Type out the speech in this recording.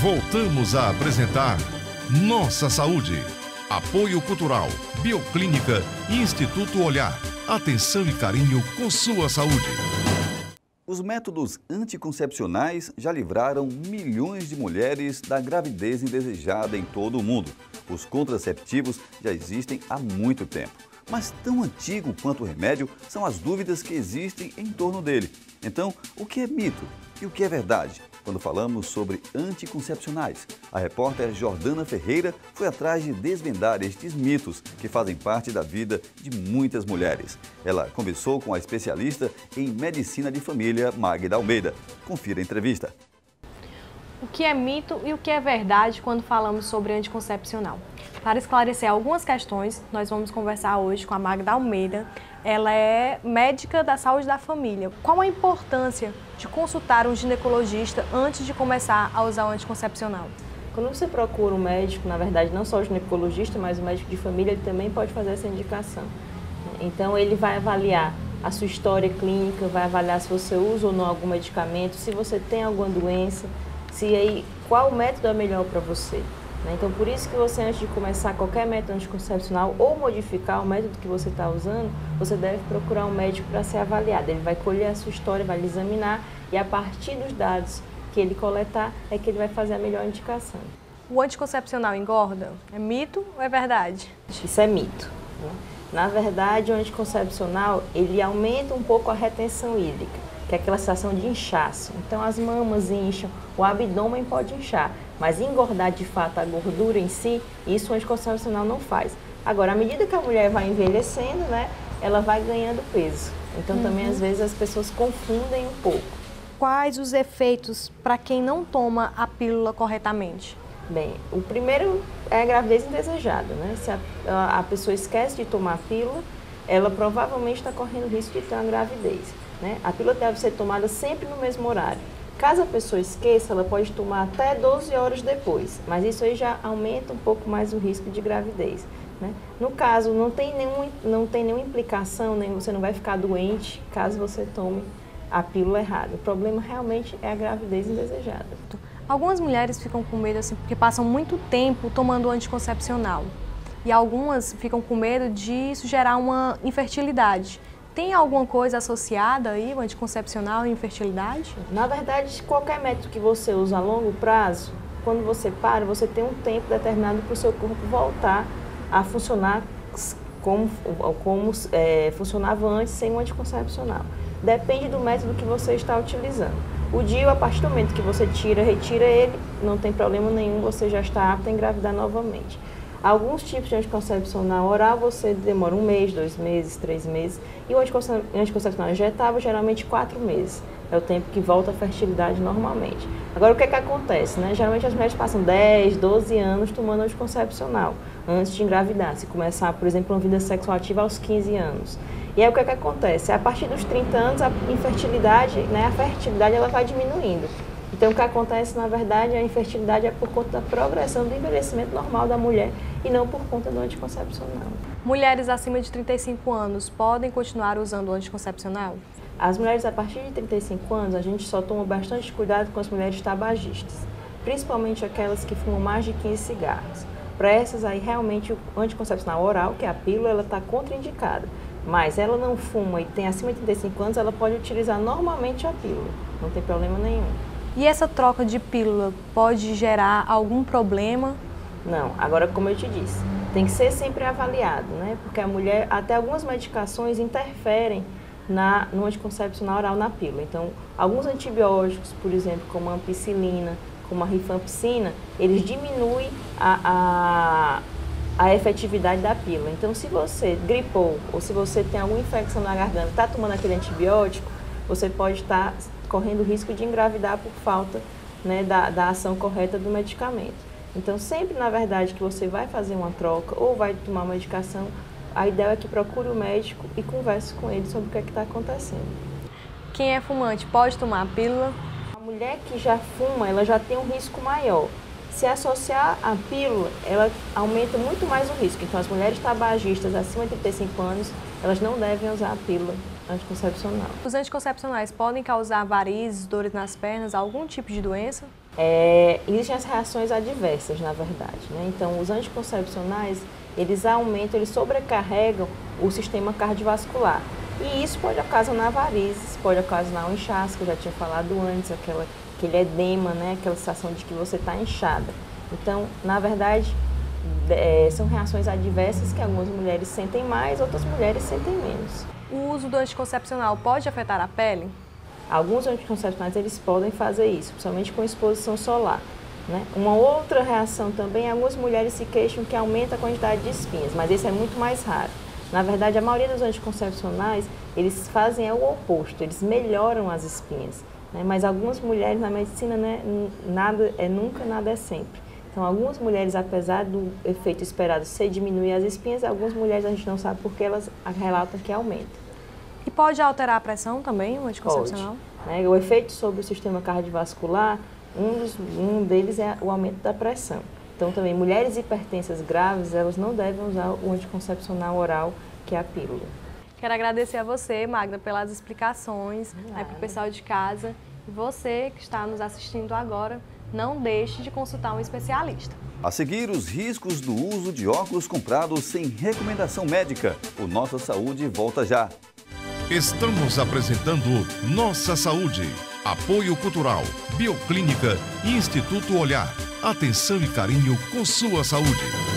Voltamos a apresentar Nossa Saúde. Apoio Cultural, Bioclínica e Instituto Olhar. Atenção e carinho com sua saúde. Os métodos anticoncepcionais já livraram milhões de mulheres da gravidez indesejada em todo o mundo. Os contraceptivos já existem há muito tempo. Mas tão antigo quanto o remédio são as dúvidas que existem em torno dele. Então, o que é mito e o que é verdade? Quando falamos sobre anticoncepcionais, a repórter Jordana Ferreira foi atrás de desvendar estes mitos que fazem parte da vida de muitas mulheres. Ela conversou com a especialista em medicina de família, Magda Almeida. Confira a entrevista. O que é mito e o que é verdade quando falamos sobre anticoncepcional? Para esclarecer algumas questões, nós vamos conversar hoje com a Magda Almeida. Ela é médica da saúde da família. Qual a importância de consultar um ginecologista antes de começar a usar o anticoncepcional? Quando você procura um médico, na verdade, não só o ginecologista, mas o médico de família, ele também pode fazer essa indicação. Então, ele vai avaliar a sua história clínica, vai avaliar se você usa ou não algum medicamento, se você tem alguma doença, qual método é melhor para você. Então, por isso que você, antes de começar qualquer método anticoncepcional ou modificar o método que você está usando, você deve procurar um médico para ser avaliado. Ele vai colher a sua história, vai lhe examinar e, a partir dos dados que ele coletar, é que ele vai fazer a melhor indicação. O anticoncepcional engorda? É mito ou é verdade? Isso é mito. Na verdade, o anticoncepcional, ele aumenta um pouco a retenção hídrica, que é aquela sensação de inchaço. Então, as mamas incham, o abdômen pode inchar, mas engordar de fato a gordura em si, isso o anticoncepcional não faz. Agora, à medida que a mulher vai envelhecendo, ela vai ganhando peso. Então, também às vezes as pessoas confundem um pouco. Quais os efeitos para quem não toma a pílula corretamente? Bem, o primeiro é a gravidez indesejada, Se a pessoa esquece de tomar a pílula, ela provavelmente está correndo risco de ter uma gravidez. A pílula deve ser tomada sempre no mesmo horário. Caso a pessoa esqueça, ela pode tomar até 12 horas depois, mas isso aí já aumenta um pouco mais o risco de gravidez. No caso, não tem nenhuma implicação, você não vai ficar doente caso você tome a pílula errada. O problema realmente é a gravidez indesejada. Algumas mulheres ficam com medo assim, porque passam muito tempo tomando anticoncepcional e algumas ficam com medo de isso gerar uma infertilidade. Tem alguma coisa associada aí, o anticoncepcional e infertilidade? Na verdade, qualquer método que você usa a longo prazo, quando você para, você tem um tempo determinado para o seu corpo voltar a funcionar como funcionava antes sem o anticoncepcional. Depende do método que você está utilizando. O DIU, a partir do momento que você retira ele, não tem problema nenhum, você já está apto a engravidar novamente. Alguns tipos de anticoncepcional oral você demora 1 mês, 2 meses, 3 meses. E o anticoncepcional injetável, geralmente 4 meses. É o tempo que volta a fertilidade normalmente. Agora, o que acontece? Geralmente as mulheres passam 10, 12 anos tomando anticoncepcional antes de engravidar. Se começar, por exemplo, uma vida sexual ativa aos 15 anos. E aí o que acontece? A partir dos 30 anos, a infertilidade, a fertilidade, ela vai diminuindo. Então, o que acontece, na verdade, a infertilidade é por conta da progressão do envelhecimento normal da mulher e não por conta do anticoncepcional. Mulheres acima de 35 anos podem continuar usando o anticoncepcional? As mulheres a partir de 35 anos, a gente só toma bastante cuidado com as mulheres tabagistas, principalmente aquelas que fumam mais de 15 cigarros. Para essas aí, realmente, o anticoncepcional oral, que é a pílula, ela está contraindicada. Mas ela não fuma e tem acima de 35 anos, ela pode utilizar normalmente a pílula, não tem problema nenhum. E essa troca de pílula pode gerar algum problema? Não, agora como eu te disse, tem que ser sempre avaliado, Porque a mulher, até algumas medicações interferem no anticoncepcional oral na pílula. Então, alguns antibióticos, por exemplo, como a ampicilina, como a rifampicina, eles diminuem a efetividade da pílula. Então, se você gripou ou se você tem alguma infecção na garganta, está tomando aquele antibiótico, você pode estar correndo risco de engravidar por falta da ação correta do medicamento. Então, sempre, na verdade, que você vai fazer uma troca ou vai tomar uma medicação, a ideia é que procure o médico e converse com ele sobre o que está acontecendo. Quem é fumante pode tomar a pílula? A mulher que já fuma, ela já tem um risco maior. Se associar à pílula, ela aumenta muito mais o risco. Então, as mulheres tabagistas acima de 35 anos, elas não devem usar a pílula anticoncepcional. Os anticoncepcionais podem causar varizes, dores nas pernas, algum tipo de doença? Existem as reações adversas, na verdade, né? Então, os anticoncepcionais, eles aumentam, eles sobrecarregam o sistema cardiovascular. E isso pode ocasionar varizes, pode ocasionar um inchaço, que eu já tinha falado antes, aquele edema, né? Aquela sensação de que você está inchada. Então, na verdade, são reações adversas que algumas mulheres sentem mais, outras mulheres sentem menos. O uso do anticoncepcional pode afetar a pele? Alguns anticoncepcionais eles podem fazer isso, principalmente com exposição solar, né? Uma outra reação também, algumas mulheres se queixam que aumenta a quantidade de espinhas, mas isso é muito mais raro. Na verdade, a maioria dos anticoncepcionais, eles fazem o oposto, eles melhoram as espinhas, né? Mas algumas mulheres na medicina, né, nada é sempre. Então, algumas mulheres, apesar do efeito esperado ser diminuir as espinhas, algumas mulheres a gente não sabe porque elas relatam que aumenta. E pode alterar a pressão também, o anticoncepcional? Pode, né? O efeito sobre o sistema cardiovascular, um deles é o aumento da pressão. Então, também, mulheres hipertensas graves, elas não devem usar o anticoncepcional oral, que é a pílula. Quero agradecer a você, Magda, pelas explicações, para o pessoal de casa. E você que está nos assistindo agora, não deixe de consultar um especialista. A seguir, os riscos do uso de óculos comprados sem recomendação médica. O Nossa Saúde volta já. Estamos apresentando Nossa Saúde. Apoio Cultural, Bioclínica e Instituto Olhar. Atenção e carinho com sua saúde.